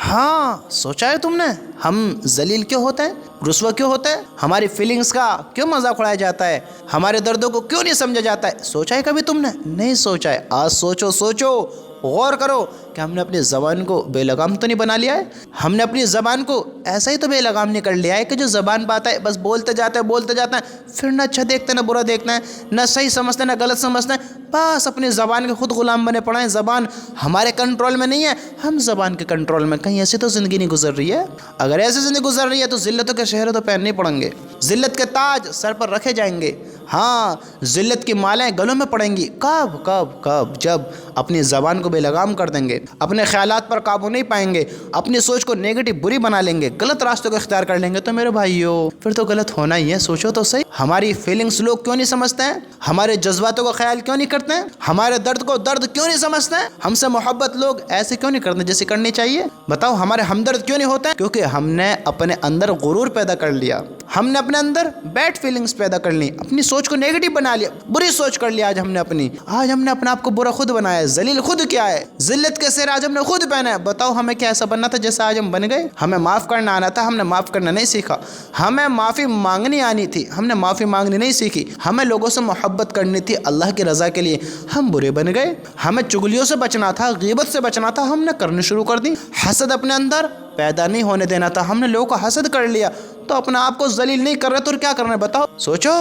ہاں سوچا ہے تم نے ہم ذلیل کیوں ہوتے ہیں، رسوا کیوں ہوتے ہیں، ہماری فیلنگز کا کیوں مذاق اڑایا جاتا ہے، ہمارے دردوں کو کیوں نہیں سمجھا جاتا ہے؟ سوچا ہے کبھی تم نے؟ نہیں سوچا ہے؟ آج سوچو، سوچو، غور کرو کہ ہم نے اپنی زبان کو بے لگام تو نہیں بنا لیا ہے؟ ہم نے اپنی زبان کو ایسا ہی تو بے لگام نہیں کر لیا ہے کہ جو زبان پاتا ہے بس بولتے جاتے ہیں، بولتے جاتے ہیں، پھر نہ اچھا دیکھتے نہ برا دیکھنا ہے، نہ صحیح سمجھتے نہ غلط سمجھتے ہیں، بس اپنی زبان کے خود غلام بنے پڑے ہیں۔ زبان ہمارے کنٹرول میں نہیں ہے، ہم زبان کے کنٹرول میں۔ کہیں ایسی تو زندگی نہیں گزر رہی ہے؟ اگر ایسی زندگی گزر رہی ہے تو ذلتوں کے شہرے تو پہننے پڑیں گے، ذلت کے تاج سر پر رکھے جائیں گے، ہاں ذلت کی مالیں گلوں میں پڑیں گی۔ کب کب کب؟ جب اپنی زبان کو بے لگام کر دیں گے، اپنے خیالات پر قابو نہیں پائیں گے، اپنی سوچ کو نیگیٹو بری بنا لیں گے، غلط راستوں کو اختیار کر لیں گے، تو میرے بھائیو پھر تو غلط ہونا ہی ہے۔ سوچو تو صحیح، ہماری فیلنگس لوگ کیوں نہیں سمجھتے ہیں؟ ہمارے جذباتوں کو خیال کیوں نہیں کرتے ہیں؟ ہمارے درد کو درد کیوں نہیں سمجھتے ہیں؟ ہم سے محبت لوگ ایسے کیوں نہیں کرتے جیسے کرنی چاہیے؟ بتاؤ ہمارے ہمدرد کیوں نہیں ہوتے ہیں؟ کیونکہ ہم نے اپنے اندر غرور پیدا کر لیا، ہم نے اپنے اندر بیڈ فیلنگز پیدا کر لی، اپنی سوچ کو نیگیٹو بنا لیا، بری سوچ کر لیا۔ آج ہم نے اپنے آپ کو برا خود بنایا ہے، ذلیل خود کیا ہے، ذلت کے سر آج ہم نے خود پہنا ہے۔ بتاؤ ہمیں کیا ایسا بننا تھا جیسا آج ہم بن گئے؟ ہمیں معاف کرنا آنا تھا، ہم نے معاف کرنا نہیں سیکھا، ہمیں معافی مانگنی آنی تھی، ہم نے معافی مانگنی نہیں سیکھی، ہمیں لوگوں سے محبت کرنی تھی اللہ کی رضا کے لیے، ہم برے بن گئے۔ ہمیں چگلیوں سے بچنا تھا، غیبت سے بچنا تھا، ہم نے کرنی شروع کر دی۔ حسد اپنے اندر پیدا نہیں ہونے دینا تھا، ہم نے لوگوں کا حسد کر لیا۔ تو اپنا آپ کو ذلیل نہیں کر رہے تو کیا کرنا ہے بتاؤ؟ سوچو،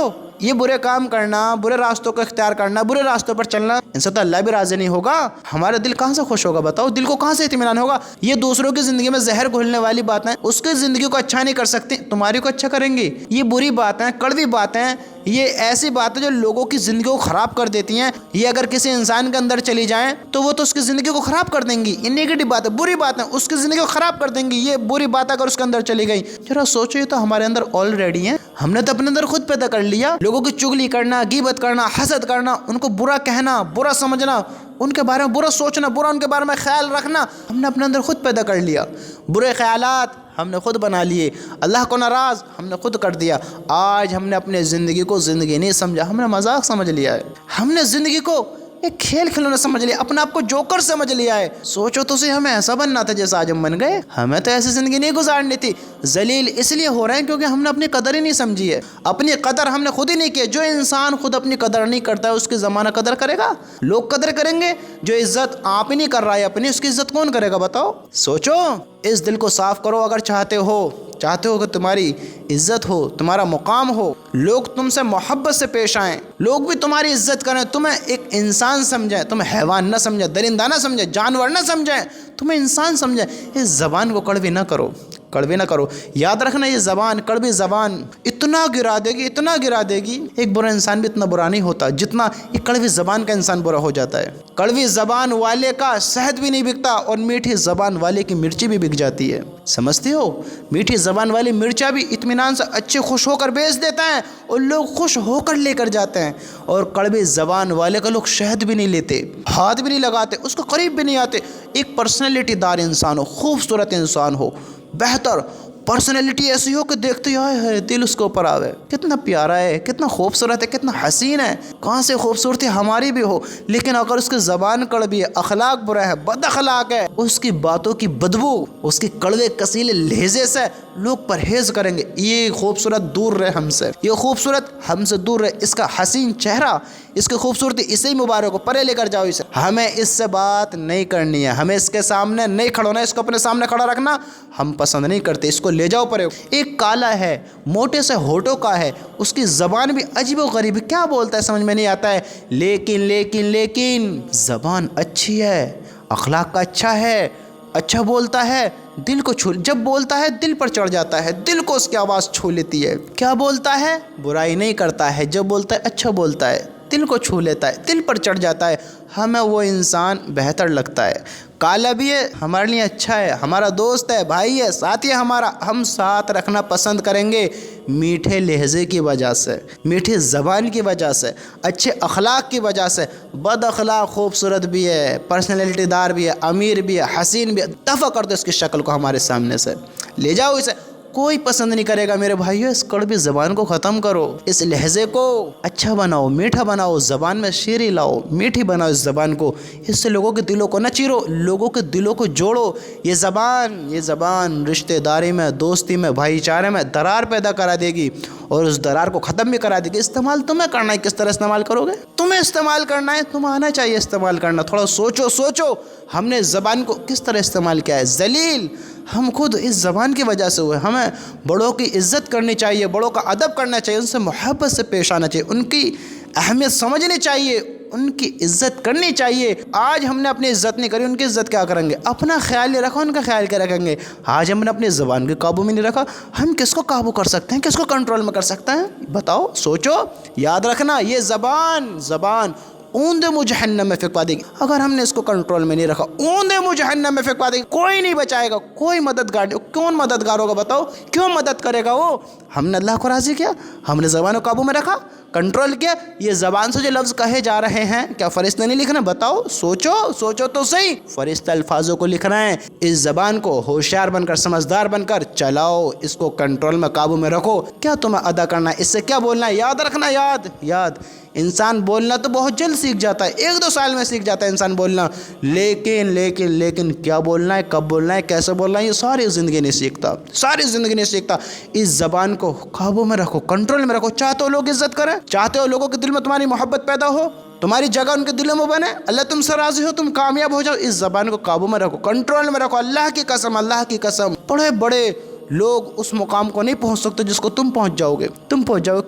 یہ برے کام کرنا، برے راستوں کو اختیار کرنا، برے راستوں پر چلنا، ان سے تو اللہ بھی راضی نہیں ہوگا۔ ہمارا دل کہاں سے خوش ہوگا بتاؤ؟ دل کو کہاں سے اطمینان ہوگا؟ یہ دوسروں کی زندگی میں زہر گھولنے والی باتیں اس کی زندگی کو اچھا نہیں کر سکتی، تمہاری کو اچھا کریں گی۔ یہ بری باتیں، کڑوی باتیں، یہ ایسی باتیں جو لوگوں کی زندگی کو خراب کر دیتی ہیں، یہ اگر کسی انسان کے اندر چلی جائیں تو وہ تو اس کی زندگی کو خراب کر دیں گی۔ یہ نیگیٹو باتیں، بری باتیں اس کی زندگی کو خراب کر دیں گی۔ یہ بری بات اگر اس کے اندر چلی گئی، ذرا سوچو، یہ تو ہمارے اندر آلریڈی ہیں، ہم نے تو اپنے اندر خود پیدا کر لیا۔ لوگوں کی چگلی کرنا، غیبت کرنا، حسد کرنا، ان کو برا کہنا، برا سمجھنا، ان کے بارے میں برا سوچنا، برا ان کے بارے میں خیال رکھنا، ہم نے اپنے اندر خود پیدا کر لیا۔ برے خیالات ہم نے خود بنا لیے، اللہ کو ناراض ہم نے خود کر دیا۔ آج ہم نے اپنے زندگی کو زندگی نہیں سمجھا، ہم نے مذاق سمجھ لیا ہے، ہم نے زندگی کو ایک کھیل کھلونا سمجھ لیا، اپنے آپ کو جوکر سمجھ لیا ہے۔ سوچو تو صحیح، ہمیں ایسا بننا تھا جیسا آج ہم بن گئے، ہمیں تو ایسی زندگی نہیں گزارنی تھی۔ ذلیل اس لیے ہو رہے ہیں کیونکہ ہم نے اپنی قدر ہی نہیں سمجھی ہے، اپنی قدر ہم نے خود ہی نہیں کی۔ جو انسان خود اپنی قدر نہیں کرتا ہے اس کی زمانہ قدر کرے گا؟ لوگ قدر کریں گے؟ جو عزت آپ ہی نہیں کر رہا ہے اپنی، اس کی عزت کون کرے گا بتاؤ؟ سوچو، اس دل کو صاف کرو اگر چاہتے ہو کہ تمہاری عزت ہو، تمہارا مقام ہو، لوگ تم سے محبت سے پیش آئیں، لوگ بھی تمہاری عزت کریں، تمہیں ایک انسان سمجھیں، تمہیں حیوان نہ سمجھیں، درندہ نہ سمجھیں، جانور نہ سمجھیں، تمہیں انسان سمجھیں۔ اس زبان کو کڑوی نہ کرو، کڑوی نہ کرو۔ یاد رکھنا، یہ زبان، کڑوی زبان اتنا گرا دے گی، اتنا گرا دے گی۔ ایک برا انسان بھی اتنا برا نہیں ہوتا جتنا یہ کڑوی زبان کا انسان برا ہو جاتا ہے۔ کڑوی زبان والے کا شہد بھی نہیں بکتا اور میٹھی زبان والے کی مرچی بھی بک جاتی ہے، سمجھتے ہو؟ میٹھی زبان والی مرچا بھی اطمینان سے اچھے خوش ہو کر بیچ دیتا ہے اور لوگ خوش ہو کر لے کر جاتے ہیں، اور کڑوی زبان والے کا لوگ شہد بھی نہیں لیتے، ہاتھ بھی نہیں لگاتے، اس کو قریب بھی نہیں آتے۔ ایک پرسنالٹی دار انسان ہو، خوبصورت انسان ہو، بہتر پرسنالٹی ایسی ہو کہ دیکھتے ہے دل اس کے اوپر آوے، کتنا پیارا ہے، کتنا خوبصورت ہے، کتنا حسین ہے، کہاں سے خوبصورتی ہماری بھی ہو، لیکن اگر اس کی زبان کڑوی ہے، اخلاق برا ہے، بد اخلاق ہے، اس کی باتوں کی بدبو، اس کی کڑوے کسیلے لہجے سے لوگ پرہیز کریں گے۔ یہ خوبصورت دور رہے ہم سے، یہ خوبصورت ہم سے دور رہے، اس کا حسین چہرہ، اس کی خوبصورتی، اسے ہی مبارک کو پرے لے کر جاؤ اسے۔ ہمیں اس سے بات نہیں کرنی ہے، ہمیں اس کے سامنے نہیں کھڑونا ہے، اس کو اپنے سامنے کھڑا رکھنا ہم پسند نہیں کرتے، اس کو لے جاؤ پرے۔ ایک کالا ہے، موٹے سے ہونٹوں کا ہے، اس کی زبان بھی عجیب و غریب، کیا بولتا ہے سمجھ میں نہیں آتا ہے، لیکن زبان اچھی ہے، اخلاق کا اچھا ہے، اچھا بولتا ہے، دل کو چھو، جب بولتا ہے دل پر چڑھ جاتا ہے، دل کو اس کی آواز چھو لیتی ہے۔ کیا بولتا ہے؟ برائی نہیں کرتا ہے، جب بولتا ہے اچھا بولتا ہے، دل کو چھو لیتا ہے، دل پر چڑھ جاتا ہے، ہمیں وہ انسان بہتر لگتا ہے۔ کالا بھی ہے، ہمارے لیے اچھا ہے، ہمارا دوست ہے، بھائی ہے، ساتھی ہے ہمارا، ہم ساتھ رکھنا پسند کریں گے میٹھے لہجے کی وجہ سے، میٹھی زبان کی وجہ سے، اچھے اخلاق کی وجہ سے۔ بد اخلاق خوبصورت بھی ہے، پرسنالٹی دار بھی ہے، امیر بھی ہے، حسین بھی ہے، دفع کر دو اس کی شکل کو ہمارے سامنے سے، لے جاؤ اسے، کوئی پسند نہیں کرے گا میرے بھائیو، اس کڑوی زبان کو ختم کرو، اس لہجے کو اچھا بناؤ، میٹھا بناؤ، زبان میں شیریں لاؤ، میٹھی بناؤ اس زبان کو، اس سے لوگوں کے دلوں کو نہ چیرو، لوگوں کے دلوں کو جوڑو۔ یہ زبان رشتہ داری میں، دوستی میں، بھائی چارے میں درار پیدا کرا دے گی اور اس درار کو ختم بھی کرا دے گی۔ استعمال تمہیں کرنا ہے، کس طرح استعمال کرو گے؟ تمہیں استعمال کرنا ہے، تمہیں آنا چاہیے استعمال کرنا۔ تھوڑا سوچو ہم نے زبان کو کس طرح استعمال کیا ہے۔ ذلیل ہم خود اس زبان کی وجہ سے ہوئے۔ ہمیں بڑوں کی عزت کرنی چاہیے، بڑوں کا ادب کرنا چاہیے، ان سے محبت سے پیش آنا چاہیے، ان کی اہمیت سمجھنی چاہیے، ان کی عزت کرنی چاہیے۔ آج ہم نے اپنی عزت نہیں کری، ان کی عزت کیا کریں گے؟ اپنا خیال نہیں رکھا، ان کا خیال کیا رکھیں گے؟ آج ہم نے اپنی زبان کے قابو میں نہیں رکھا، ہم کس کو قابو کر سکتے ہیں، کس کو کنٹرول میں کر سکتے ہیں؟ بتاؤ، سوچو۔ یاد رکھنا یہ زبان اوندے مجھ جہنم میں پھینکوا دے گی اگر ہم نے اس کو کنٹرول میں نہیں رکھا۔ اوندے مجھ جہنم میں پھینکوا دے گی، کوئی نہیں بچائے گا، کوئی مددگار نہیں۔ کون مددگار ہوگا بتاؤ؟ کیوں مدد کرے گا وہ؟ ہم نے اللہ کو راضی کیا، ہم نے زبان کو قابو میں رکھا، کنٹرول کیا۔ یہ زبان سے جو لفظ کہے جا رہے ہیں، کیا فرشتہ نہیں لکھنا؟ بتاؤ، سوچو تو صحیح۔ فرشتہ الفاظوں کو لکھنا ہے۔ اس زبان کو ہوشیار بن کر، سمجھدار بن کر چلاؤ، اس کو کنٹرول میں، قابو میں رکھو۔ کیا تمہیں ادا کرنا ہے، اس سے کیا بولنا ہے، یاد رکھنا۔ یاد انسان بولنا تو بہت جلد سیکھ جاتا ہے، 1-2 سال میں سیکھ جاتا ہے انسان بولنا، لیکن کیا بولنا ہے، کب بولنا ہے، کیسے بولنا ہے، یہ ساری زندگی نہیں سیکھتا۔ اس زبان کو قابو میں رکھو، کنٹرول میں رکھو۔ چاہتے ہو لوگ عزت کریں، چاہتے ہو لوگوں کے دل میں تمہاری محبت پیدا ہو، تمہاری جگہ ان کے دلوں میں بنے، اللہ تم سے راضی ہو، تم کامیاب ہو جاؤ، اس زبان کو قابو میں رکھو، کنٹرول میں رکھو۔ اللہ کی قسم بڑے لوگ اس مقام کو نہیں پہنچ سکتے جس کو تم پہنچ جاؤ گے۔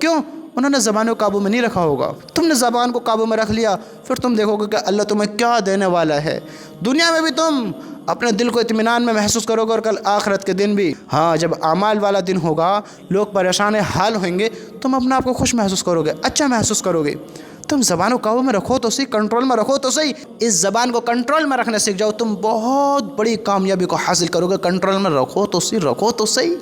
کیوں؟ انہوں نے زبان کو قابو میں نہیں رکھا ہوگا۔ تم نے زبان کو قابو میں رکھ لیا، پھر تم دیکھو گے کہ اللہ تمہیں کیا دینے والا ہے۔ دنیا میں بھی تم اپنے دل کو اطمینان میں محسوس کرو گے، اور کل آخرت کے دن بھی، جب اعمال والا دن ہوگا، لوگ پریشان حال ہوئیں گے، تم اپنے آپ کو خوش محسوس کرو گے، اچھا محسوس کرو گے۔ تم زبان کو قابو میں رکھو تو صحیح، کنٹرول میں رکھو تو صحیح۔ اس زبان کو کنٹرول میں رکھنا سیکھ جاؤ، تم بہت بڑی کامیابی کو حاصل کرو گے۔ کنٹرول میں رکھو تو صحیح۔